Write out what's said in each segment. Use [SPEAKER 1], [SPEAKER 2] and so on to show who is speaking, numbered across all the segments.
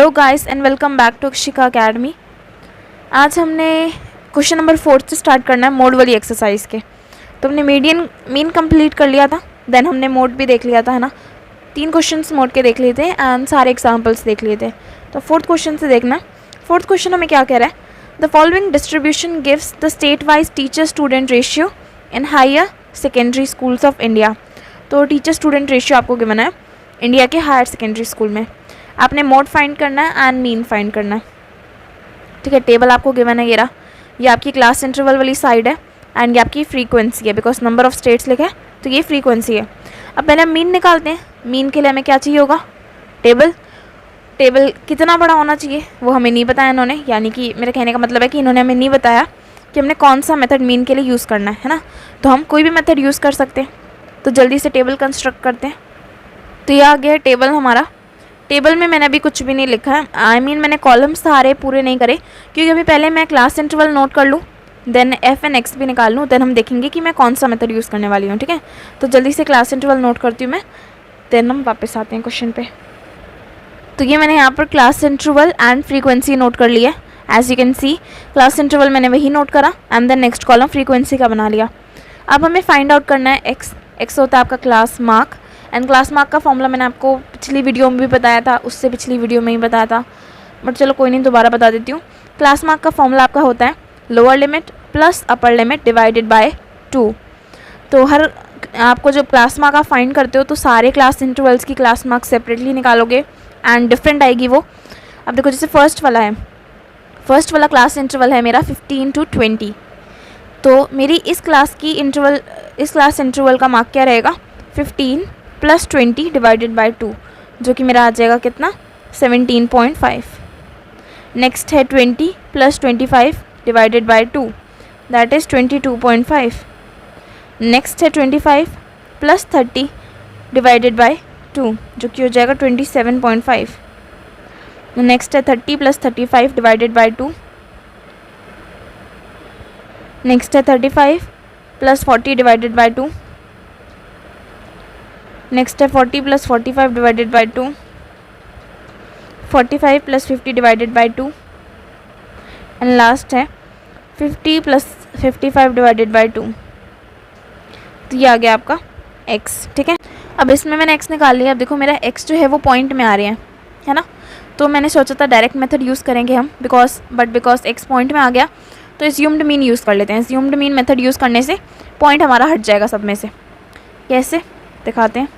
[SPEAKER 1] Hello guys and welcome back to Akshika academy. आज हमने question number 4 से स्टार्ट करना है मोड वाली एक्सरसाइज के। तो हमने मीन कंप्लीट कर लिया था, देन हमने मोड भी देख लिया था, है ना। 3 क्वेश्चंस मोड के देख लिए थे एंड सारे एग्जांपल्स देख लिए थे। तो 4th क्वेश्चन से देखना। 4th क्वेश्चन हमें क्या कह रहा है, the following distribution gives the state wise teacher student ratio in higher secondary schools of India. तो टीचर स्टूडेंट रेशियो आपको गिवन है इंडिया के हायर सेकेंडरी स्कूल में। आपने मोड फाइंड करना है एंड मीन फाइंड करना है, ठीक है। टेबल आपको गिवन है ये रहा, ये आपकी क्लास इंटरवल वाली साइड है एंड ये आपकी फ्रीक्वेंसी है, बिकॉज नंबर ऑफ स्टेट्स लिखा है तो ये फ्रीक्वेंसी है। अब पहले हम मीन निकालते हैं। मीन के लिए हमें क्या चाहिए होगा, टेबल कितना बड़ा होना चाहिए वो हमें नहीं बताया इन्होंने, यानी कि मेरे कहने का मतलब है कि इन्होंने हमें नहीं बताया कि हमने कौन सा मेथड मीन के लिए यूज़ करना है ना। तो हम कोई भी मेथड यूज़ कर सकते हैं। तो जल्दी से टेबल कंस्ट्रक्ट करते हैं। तो ये आ गया टेबल हमारा। टेबल में मैंने अभी कुछ भी नहीं लिखा है, मैंने कॉलम सारे पूरे नहीं करे, क्योंकि अभी पहले मैं क्लास इंटरवल नोट कर लूँ, देन एफ एंड एक्स भी निकाल लूँ, देन हम देखेंगे कि मैं कौन सा मेथड यूज़ करने वाली हूँ, ठीक है। तो जल्दी से क्लास इंटरवल नोट करती हूँ मैं, देन हम वापस आते हैं क्वेश्चन पे। तो ये मैंने यहाँ पर class interval and frequency note कर लिया है। As you can see class interval मैंने वही नोट करा and then next column frequency का बना लिया। अब हमें फाइंड आउट करना है एक्स होता है आपका class mark, and class mark का फॉर्मूला मैंने आपको पिछली वीडियो में भी बताया था, उससे पिछली वीडियो में ही बताया था, बट चलो कोई नहीं, दोबारा बता देती हूँ। क्लास मार्क का फॉर्मूला आपका होता है lower limit plus upper limit divided by 2। तो हर आपको जब क्लास मार्क आप फाइंड करते हो तो सारे क्लास इंटरवल्स की क्लास मार्क सेपरेटली निकालोगे एंड डिफरेंट आएगी वो। अब देखो जैसे फर्स्ट वाला क्लास इंटरवल है मेरा 15 to 20, तो मेरी इस क्लास इंटरवल का मार्क क्या रहेगा 15 + 20 डिवाइडेड बाय 2, जो कि मेरा आ जाएगा कितना 17.5। नेक्स्ट है 20 + 25 divided by 2, that is 22.5। Next है 25 + 30 डिवाइडेड बाय 2, जो कि हो जाएगा 27.5। नेक्स्ट है 30 + 35 डिवाइडेड बाय 2। नेक्स्ट है 35 + 40 डिवाइडेड बाय 2। नेक्स्ट है 40 + 45 divided by 2। 45 + 50 divided by 2 and last है 50 + 55 डिवाइडेड बाय 2। तो ये आ गया आपका x, ठीक है। अब इसमें मैंने x निकाल लिया। अब देखो मेरा x जो है वो पॉइंट में आ रहे हैं, है ना। तो मैंने सोचा था डायरेक्ट मेथड यूज़ करेंगे हम, बिकॉज x पॉइंट में आ गया तो एज्यूम्ड मीन यूज़ कर लेते हैं। एज्यूम्ड मीन मेथड यूज़ करने से पॉइंट हमारा हट जाएगा सब में से। कैसे दिखाते हैं,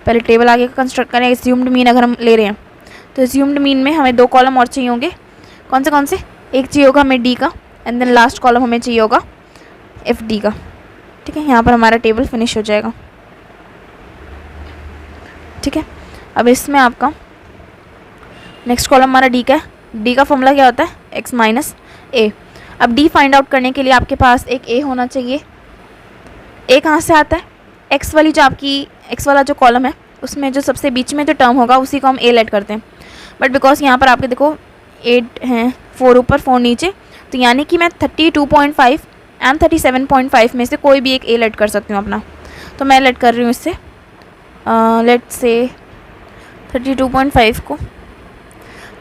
[SPEAKER 1] पहले टेबल आगे का कंस्ट्रक्ट करें। एज्यूम्ड मीन अगर हम ले रहे हैं तो एज्यूम्ड मीन में हमें 2 कॉलम और चाहिए होंगे। कौन से एक चाहिए होगा हमें डी का, एंड देन लास्ट कॉलम हमें चाहिए होगा एफ डी का, ठीक है। यहाँ पर हमारा टेबल फिनिश हो जाएगा, ठीक है। अब इसमें आपका नेक्स्ट कॉलम हमारा डी का है। डी का फॉर्मूला क्या होता है x - a। अब डी फाइंड आउट करने के लिए आपके पास एक a होना चाहिए। a कहाँ से आता है, x वाली जो आपकी x वाला जो कॉलम है उसमें जो सबसे बीच में जो टर्म होगा उसी को हम a लेट करते हैं। बट बिकॉज यहाँ पर आपके देखो 8 हैं, 4 ऊपर 4 नीचे, तो यानी कि मैं 32.5 एंड 37.5 में से कोई भी एक a लेट कर सकती हूँ अपना। तो मैं लेट कर रही हूँ इससे लेट से 32.5 को।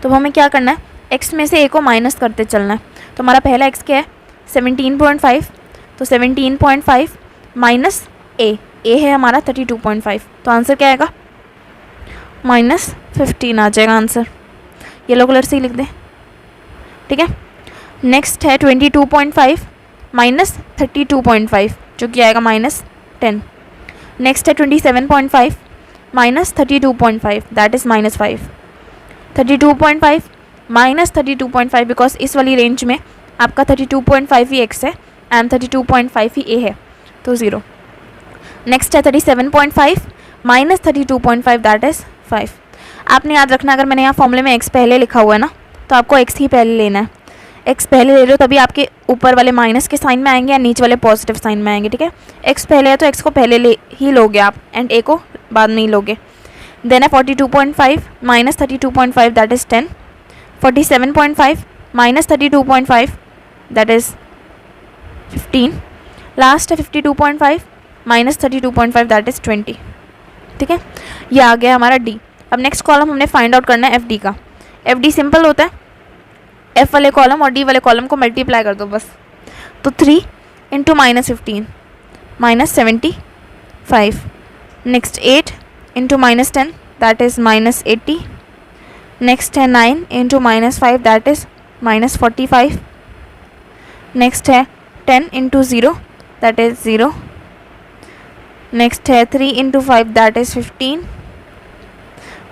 [SPEAKER 1] तो हमें क्या करना है, x में से a को माइनस करते चलना है। तो हमारा पहला x क्या है 17.5, तो 17.5 माइनस a है हमारा 32.5, तो आंसर क्या आएगा -15 आ जाएगा आंसर। येलो कलर से ही लिख दें, ठीक है। नेक्स्ट है 22.5 माइनस 32.5, जो कि आएगा -10। नेक्स्ट है 27.5 minus 32.5, that is -5। 32.5 minus 32.5, because इस वाली रेंज में आपका 32.5 ही x है एंड 32.5 ही a है, तो 0। नेक्स्ट है 37.5 माइनस 32.5, दैट इज़ 5। आपने याद रखना, अगर मैंने यहाँ फॉर्मूले में x पहले लिखा हुआ है ना, तो आपको x ही पहले लेना है। x पहले ले रहे हो तभी आपके ऊपर वाले माइनस के साइन में आएंगे या नीचे वाले पॉजिटिव साइन में आएंगे, ठीक है। x पहले है तो x को पहले ले ही लोगे आप एंड a को बाद में ही लोगे। देन है 42.5 minus 32.5, that is 10। 47.5 minus 32.5, that is 15। Last है 52.5 माइनस 32.5, दैट इज़ 20, ठीक है। ये आ गया हमारा डी। अब नेक्स्ट कॉलम हमने फाइंड आउट करना है एफ डी का। एफ डी सिंपल होता है, एफ वाले कॉलम और डी वाले कॉलम को मल्टीप्लाई कर दो बस। तो 3 into -15 -75। Next 8 into -10 that is -80। Next है 9 इंटू -5 दैट इज़ -45। नेक्स्ट है 10 इंटू 0 दैट इज़ 0। नेक्स्ट है 3 इंटू 5 दैट इज़ 15।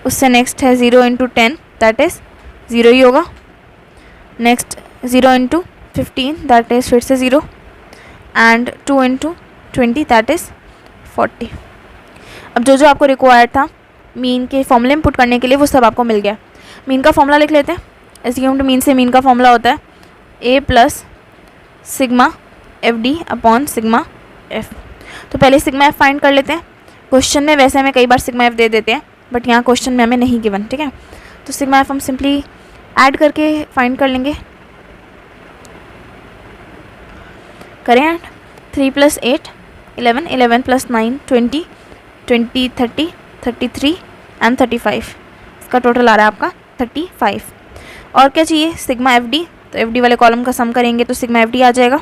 [SPEAKER 1] उससे नेक्स्ट है 0 इंटू 10 दैट इज़ 0 ही होगा। नेक्स्ट 0 इंटू 15 दैट इज़ फिर से 0 एंड 2 इंटू 20 दैट इज़ 40। अब जो जो आपको रिक्वायर्ड था मीन के फॉर्मूले में पुट करने के लिए वो सब आपको मिल गया। मीन का फॉर्मूला लिख लेते हैं। एज्यूम्ड मीन से मीन का फॉर्मूला होता है a plus sigma F D upon sigma F. तो पहले सिग्मा एफ फाइंड कर लेते हैं। क्वेश्चन में वैसे हमें कई बार सिग्मा एफ दे देते हैं बट यहाँ क्वेश्चन में हमें नहीं गिवन, ठीक है। तो सिग्मा एफ हम सिंपली ऐड करके फाइंड कर लेंगे। करें ऐड। 3 + 8 11, 11 + 9 20, 20 30, 33 एंड 35। इसका टोटल आ रहा है आपका 35। और क्या चाहिए, सिग्मा एफ डी। तो एफ डी वाले कॉलम का सम करेंगे तो सिग्मा एफ डी आ जाएगा।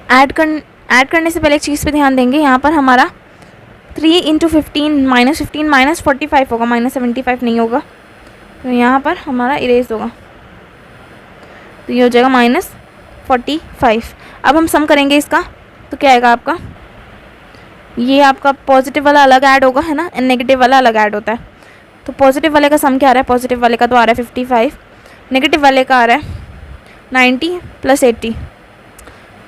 [SPEAKER 1] ऐड करने से पहले एक चीज़ पे ध्यान देंगे, यहाँ पर हमारा 3 इंटू 15 -15 -45 होगा, -75 नहीं होगा। तो यहाँ पर हमारा इरेज होगा, तो ये हो जाएगा -45। अब हम सम करेंगे इसका, तो क्या आएगा आपका, ये आपका पॉजिटिव वाला अलग ऐड होगा है ना, नेगेटिव वाला अलग ऐड होता है। तो पॉजिटिव वाले का सम क्या आ रहा है, पॉजिटिव वाले का तो आ रहा है 55, नेगेटिव वाले का आ रहा है 90 + 80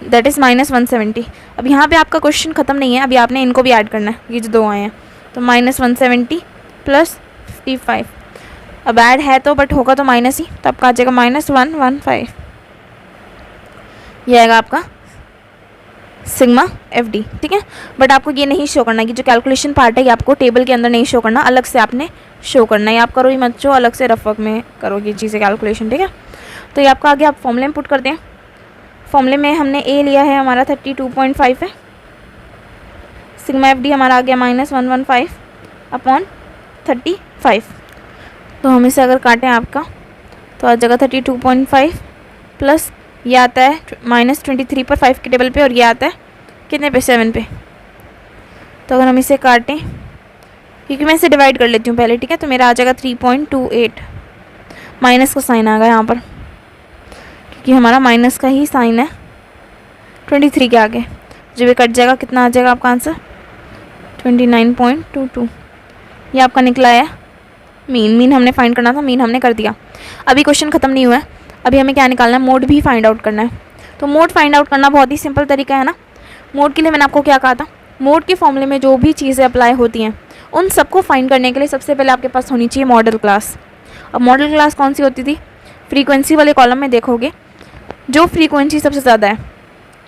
[SPEAKER 1] दैट इज़ -170। अब यहाँ पे आपका क्वेश्चन ख़त्म नहीं है, अभी आपने इनको भी ऐड करना है, ये जो दो आए हैं। तो -170 + 55। अब ऐड है तो बट होगा तो माइनस ही, तो आपका आ जाएगा -115। ये आएगा आपका सिग्मा एफ डी, ठीक है। बट आपको ये नहीं शो करना कि जो कैलकुलेशन पार्ट है ये आपको टेबल के अंदर नहीं शो करना, अलग से आपने शो करना है। आप करो ही मत शो, अलग से रफ वर्क में करो ये चीज़ें कैलकुलेशन, ठीक है। तो ये आपका आगे आप फॉर्मूले में पुट करते हैं। फॉर्मूले में हमने ए लिया है हमारा 32.5 है। सिग्मा एफ डी हमारा आ गया -115 अपॉन 35। तो हम इसे अगर काटें आपका तो आ जाएगा 32.5 प्लस ये आता है -23 पर 5 के टेबल पे, और ये आता है कितने पे, 7 पे। तो अगर हम इसे काटें, क्योंकि मैं इसे डिवाइड कर लेती हूँ पहले, ठीक है, तो मेरा आ जाएगा 3.28। माइनस का साइन आ गया यहाँ पर, क्योंकि हमारा माइनस का ही साइन है 23 के आगे। जब ये कट जाएगा कितना आ जाएगा आपका आंसर, 29.22। ये आपका निकला है मीन हमने फाइंड करना था, मीन हमने कर दिया। अभी क्वेश्चन ख़त्म नहीं हुआ है, अभी हमें क्या निकालना है, मोड भी फाइंड आउट करना है। तो मोड फाइंड आउट करना बहुत ही सिंपल तरीका है ना। मोड के लिए मैंने आपको क्या कहा था, मोड के फॉर्मूले में जो भी चीज़ें अप्लाई होती हैं उन सबको फाइंड करने के लिए सबसे पहले आपके पास होनी चाहिए मॉडल क्लास। अब मॉडल क्लास कौन सी होती थी, फ्रीक्वेंसी वाले कॉलम में देखोगे जो फ्रीक्वेंसी सबसे ज़्यादा है,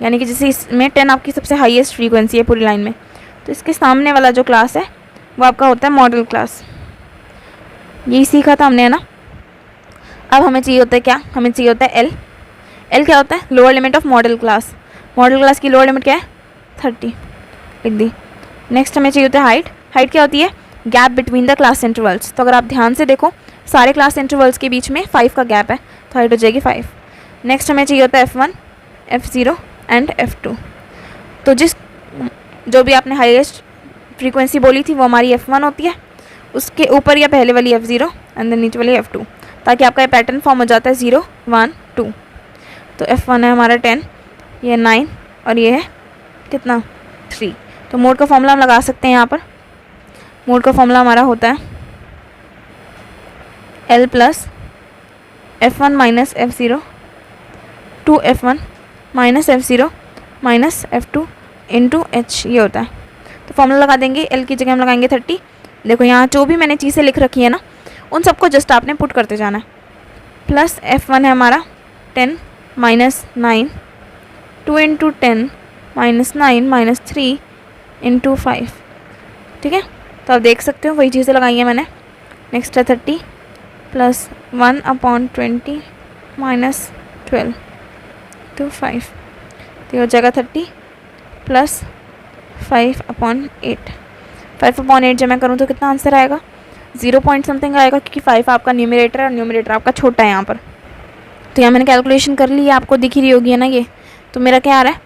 [SPEAKER 1] यानी कि जैसे इसमें 10 आपकी सबसे हाईएस्ट फ्रीक्वेंसी है पूरी लाइन में, तो इसके सामने वाला जो क्लास है वो आपका होता है मॉडल क्लास। यही सीखा था हमने है ना। अब हमें चाहिए होता है क्या, हमें चाहिए होता है एल। एल क्या होता है, lower limit of modal class. Model class की लोअर लिमिट क्या है, 30, लिख दी। नेक्स्ट हमें चाहिए होता है हाइट। हाइट क्या होती है, gap between the class intervals. तो अगर आप ध्यान से देखो सारे क्लास इंटरवल्स के बीच में 5 का गैप है, तो हाइट हो जाएगी 5। नेक्स्ट हमें चाहिए होता है F1, F0 एंड F2। तो जो भी आपने हाईएस्ट फ्रीक्वेंसी बोली थी वो हमारी F1 होती है, उसके ऊपर या पहले वाली F0 एंड देन नीचे वाली F2, ताकि आपका ये पैटर्न फॉर्म हो जाता है 0 1 2। तो F1 है हमारा 10, ये 9 और ये है कितना 3। तो मोड का फॉर्मूला हम लगा सकते हैं यहाँ पर। मोड का फॉर्मूला हमारा होता है L plus F1 minus F0 2F1 minus F0 minus F2 into H, ये होता है। तो फॉर्मूला लगा देंगे, L की जगह हम लगाएंगे 30। देखो यहाँ जो भी मैंने चीज़ें लिख रखी है ना उन सबको जस्ट आपने पुट करते जाना है। प्लस F1 है हमारा 10 minus 9 2 into 10 minus 9 minus 3 into 5, ठीक है। तो आप देख सकते हो वही चीज़ें लगाई हैं मैंने। नेक्स्ट है 30 प्लस 1 अपॉन 20 माइनस 12 टू 5, तो हो जाएगा 30 प्लस 5 अपॉन 8। 5 अपॉन 8 जब मैं करूँ तो कितना आंसर आएगा, 0 पॉइंट समथिंग आएगा, क्योंकि 5 आपका न्यूमरेटर और न्यूमरेटर आपका छोटा है यहाँ पर। तो यहाँ मैंने कैलकुलेशन कर ली है, आपको दिख ही रही होगी है ना ये। तो मेरा क्या आ रहा है,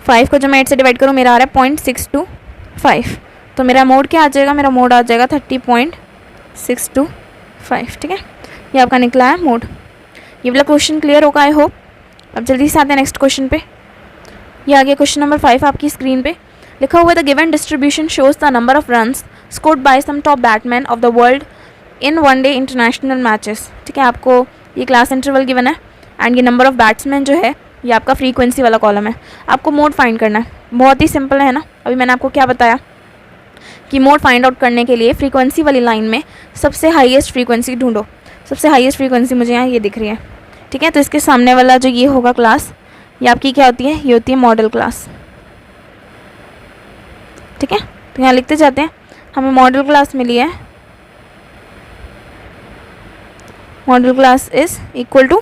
[SPEAKER 1] 5 को जब मैं 8 से डिवाइड करूँ मेरा आ रहा है 0.625। तो मेरा मोड क्या आ जाएगा, मेरा मोड आ जाएगा 30.625। ठीक है, ये आपका निकला है मोड। ये वाला क्वेश्चन क्लियर होगा आई होप। अब जल्दी से आते हैं नेक्स्ट क्वेश्चन पे। ये आ गया क्वेश्चन नंबर 5 आपकी स्क्रीन पे। लिखा हुआ है the given distribution shows the number of runs scored by some top batsman of the world in one day international matches. ठीक है, आपको ये क्लास इंटरवल गिवन है एंड ये नंबर ऑफ बैट्समैन जो है ये आपका फ्रीक्वेंसी वाला कॉलम है। आपको मोड फाइंड करना है, बहुत ही सिंपल है ना। अभी मैंने आपको क्या बताया कि मोड फाइंड आउट करने के लिए फ्रीक्वेंसी वाली लाइन में सबसे हाईएस्ट फ्रीक्वेंसी ढूंढो। सबसे हाईएस्ट फ्रीक्वेंसी मुझे यहाँ ये दिख रही है। ठीक है, तो इसके सामने वाला जो ये होगा क्लास, ये आपकी क्या होती है, ये होती है मॉडल क्लास। ठीक है, तो यहाँ लिखते जाते हैं, हमें मॉडल क्लास मिली है। Modal class is equal to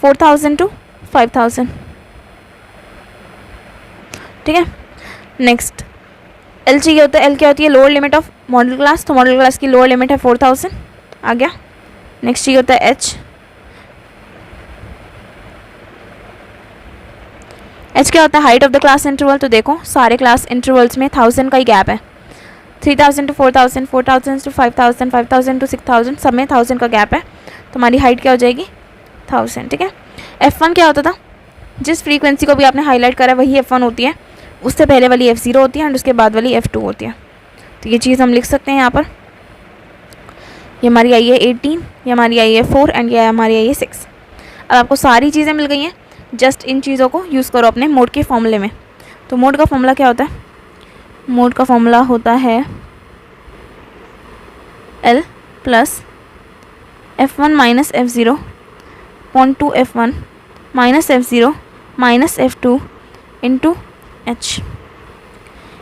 [SPEAKER 1] 4000 to 5000। ठीक है, नेक्स्ट एल चाहिए होता है। एल क्या होती है, lower limit of modal class. तो मॉडल क्लास की लोअर लिमिट है 4000 आ गया। नेक्स्ट चाहिए होता है एच। एच क्या होता है, height of the class interval. तो देखो सारे क्लास इंटरवल्स में 1000 का ही गैप है। 3000 to 4000, 4000 to 5000, 5000 to 6000, सब में 1000 का गैप है। तो हमारी हाइट क्या हो जाएगी, 1000। ठीक है, F1 क्या होता था, जिस फ्रीक्वेंसी को भी आपने हाईलाइट करा है वही F1 होती है, उससे पहले वाली F0 होती है एंड उसके बाद वाली F2 होती है। तो ये चीज़ हम लिख सकते हैं यहाँ पर। ये हमारी आई है 18, ये हमारी आई है 4 एंड ये हमारी आई है 6। अब आपको सारी चीज़ें मिल गई हैं, जस्ट इन चीज़ों को यूज़ करो अपने मोड के फॉर्मूले में। तो मोड का फॉर्मूला क्या होता है, मोड का फॉर्मूला होता है L plus F1 minus F0 point two F1 minus F0 minus F2 into H।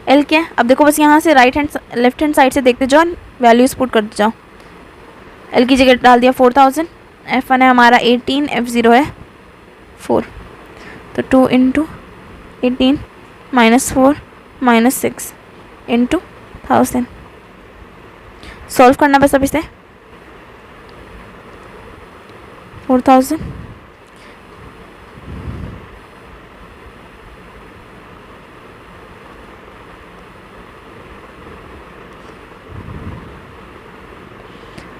[SPEAKER 1] L क्या है, अब देखो बस यहाँ से लेफ्ट हैंड साइड से देखते जाओ, वैल्यूज पुट करते जाओ। L की जगह डाल दिया 4000, F1 है हमारा 18, F0 है 4। तो 2 into 18 minus 4 minus 6 into 1000। Solve करना बस अब इसे। 4000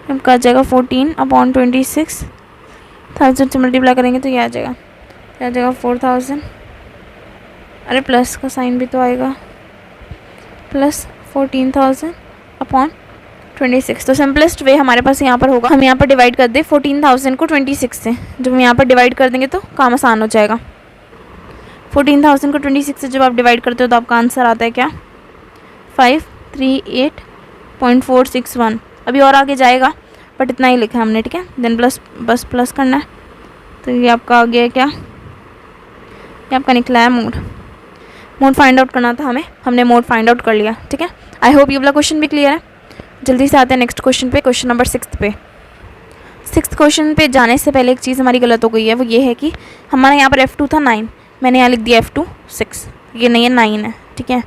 [SPEAKER 1] आपका आ जाएगा 14/26। 1000 से मल्टीप्लाई करेंगे तो ये आ जाएगा, क्या आ जाएगा 4000। अरे प्लस का साइन भी तो आएगा, प्लस 14,000/26। तो सिंपलेस्ट वे हमारे पास यहाँ पर होगा, हम यहाँ पर डिवाइड कर दें 14,000 को 26 से। जब हम यहाँ पर डिवाइड कर देंगे तो काम आसान हो जाएगा। 14,000 को 26 से जब आप डिवाइड करते हो तो आपका आंसर आता है क्या, 538.461। अभी और आगे जाएगा बट इतना ही लिखा है हमने। ठीक है, देन बस प्लस करना है। तो ये आपका आ गया क्या, ये आपका निकला है मोड। मोड फाइंड आउट करना था हमें, हमने मोड फाइंड आउट कर लिया। ठीक है, आई होप ये वाला क्वेश्चन भी क्लियर है। जल्दी से आते हैं नेक्स्ट क्वेश्चन पे, क्वेश्चन नंबर 6 पे। 6th क्वेश्चन पे जाने से पहले एक चीज़ हमारी गलत हो गई है, वो ये है कि हमारा यहाँ पर F2 था 9, मैंने यहाँ लिख दिया F2 6। ये नहीं है, 9 है। ठीक है,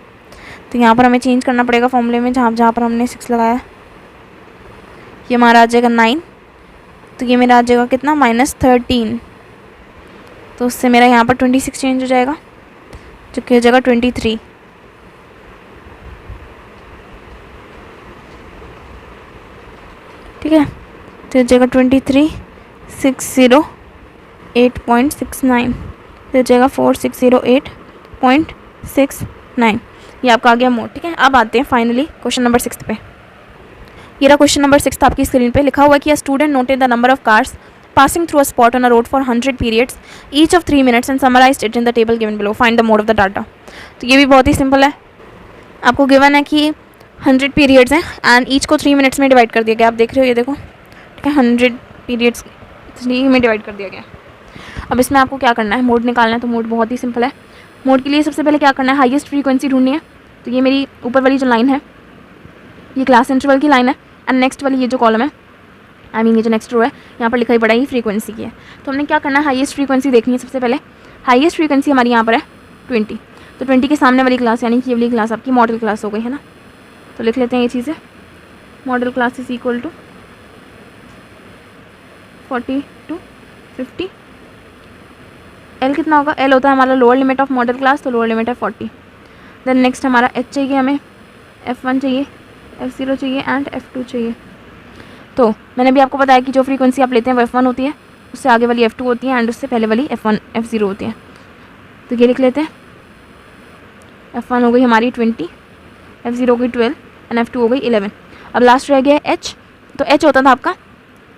[SPEAKER 1] तो यहाँ पर हमें चेंज करना पड़ेगा फॉर्मूले में, जहाँ पर हमने 6 लगाया। ये हमारा आ जाएगा 9, तो ये मेरा आ जाएगा कितना, -13। तो उससे मेरा यहाँ पर 26 चेंज हो जाएगा, जो कि हो जाएगा 23। ठीक है, तो हो जाएगा 23, 608.69, तो हो जाएगा 4608.69। ये आपका आ गया मोड। ठीक है, अब आते हैं फाइनली क्वेश्चन नंबर 6 पे। ये रहा क्वेश्चन नंबर 6 आपकी स्क्रीन पे। लिखा हुआ है कि a student noted the number of cars passing through a spot on a road for 100 periods each of 3 minutes and summarized it in the table given below. Find the mode of the data. तो ये भी बहुत ही simple है, आपको given है कि 100 periods हैं and each को 3 मिनट्स में डिवाइड कर दिया गया। आप देख रहे हो, ये देखो। ठीक है, 100 पीरियड्स 3 में डिवाइड कर दिया गया। अब इसमें आपको क्या करना है, मोड निकालना है। तो मोड बहुत ही सिंपल है। मोड के लिए सबसे पहले क्या करना है, हाईएस्ट फ्रीक्वेंसी ढूंढनी है। तो ये मेरी ऊपर वाली जो लाइन है ये क्लास इंटरवल की लाइन है एंड नेक्स्ट वाली ये जो कॉलम है, आई मीन ये जो नेक्स्ट रो है, यहाँ पर लिखा ही पड़ा है फ्रीक्वेंसी की है। तो हमने क्या करना है, हाईएस्ट फ्रीक्वेंसी देखनी है सबसे पहले। हाईएस्ट फ्रीक्वेंसी हमारी यहाँ पर है 20। तो 20 के सामने वाली क्लास यानी कि ये वाली क्लास आपकी मॉडल क्लास हो गई है ना। तो लिख लेते हैं ये चीज़ें, modal class is equal to 40 to 50। L कितना होगा, एल होता है हमारा lower limit of modal class, तो लोअर लिमिट है 40। देन नेक्स्ट हमारा एच चाहिए, हमें F1 चाहिए, F0 चाहिए एंड F2 चाहिए। तो मैंने भी आपको बताया कि जो फ्रीक्वेंसी आप लेते हैं वो F1 होती है, उससे आगे वाली F2 होती है एंड उससे पहले वाली F0 होती है। तो ये लिख लेते हैं, F1 हो गई हमारी 20, F0 हो गई 12 एंड F2 हो गई 11। अब लास्ट रह गया H। तो H होता था आपका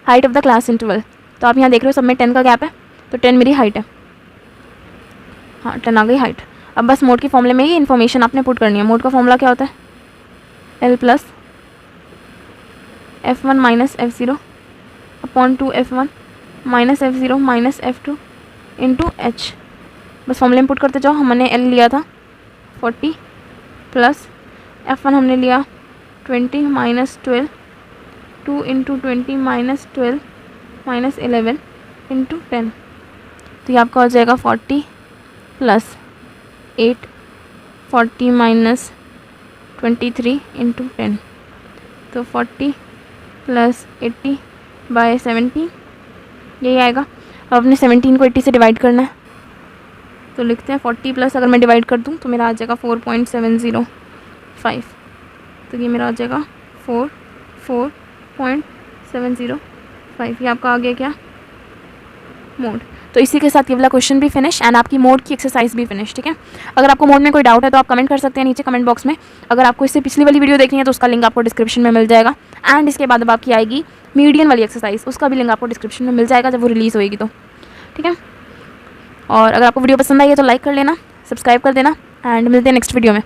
[SPEAKER 1] height of the class interval. तो आप यहाँ देख रहे हो सब में 10 का गैप है, तो 10 मेरी हाइट है। हाँ 10 आ गई हाइट। अब बस मोड के फॉर्मूले में ही इन्फॉर्मेशन आपने पुट करनी है। मोड का फॉर्मूला क्या होता है, L plus F1 minus F0 upon 2 F1 minus F0 minus F2 into H। बस फॉर्मूले में पुट करते जाओ। हमने L लिया था 40 प्लस F1 हमने लिया 20 minus 12, 2 into 20 minus 12 minus 11 into 10। तो ये आपका हो जाएगा 40 प्लस 8, 40 माइनस 23 इंटू 10। तो 40 प्लस 80 बाय 17 यही आएगा। अब अपने 17 को 80 से डिवाइड करना है, तो लिखते हैं 40 प्लस अगर मैं डिवाइड कर दूँ तो मेरा आ जाएगा 4.705। तो ये मेरा आ जाएगा 4.705। ये आपका आ गया क्या, मोड। तो इसी के साथ ये वाला क्वेश्चन भी फिनिश एंड आपकी मोड की एक्सरसाइज भी फिनिश। ठीक है, अगर आपको मोड में कोई डाउट है तो आप कमेंट कर सकते हैं नीचे कमेंट बॉक्स में। अगर आपको इससे पिछली वाली वीडियो देखनी है तो उसका लिंक आपको डिस्क्रिप्शन में मिल जाएगा एंड इसके बाद अब आपकी आएगी मीडियन वाली एक्सरसाइज, उसका भी लिंक आपको डिस्क्रिप्शन में मिल जाएगा जब वो रिलीज़ होएगी तो। ठीक है, और अगर आपको वीडियो पसंद आई है तो लाइक कर लेना, सब्सक्राइब कर देना एंड मिलते हैं नेक्स्ट वीडियो में।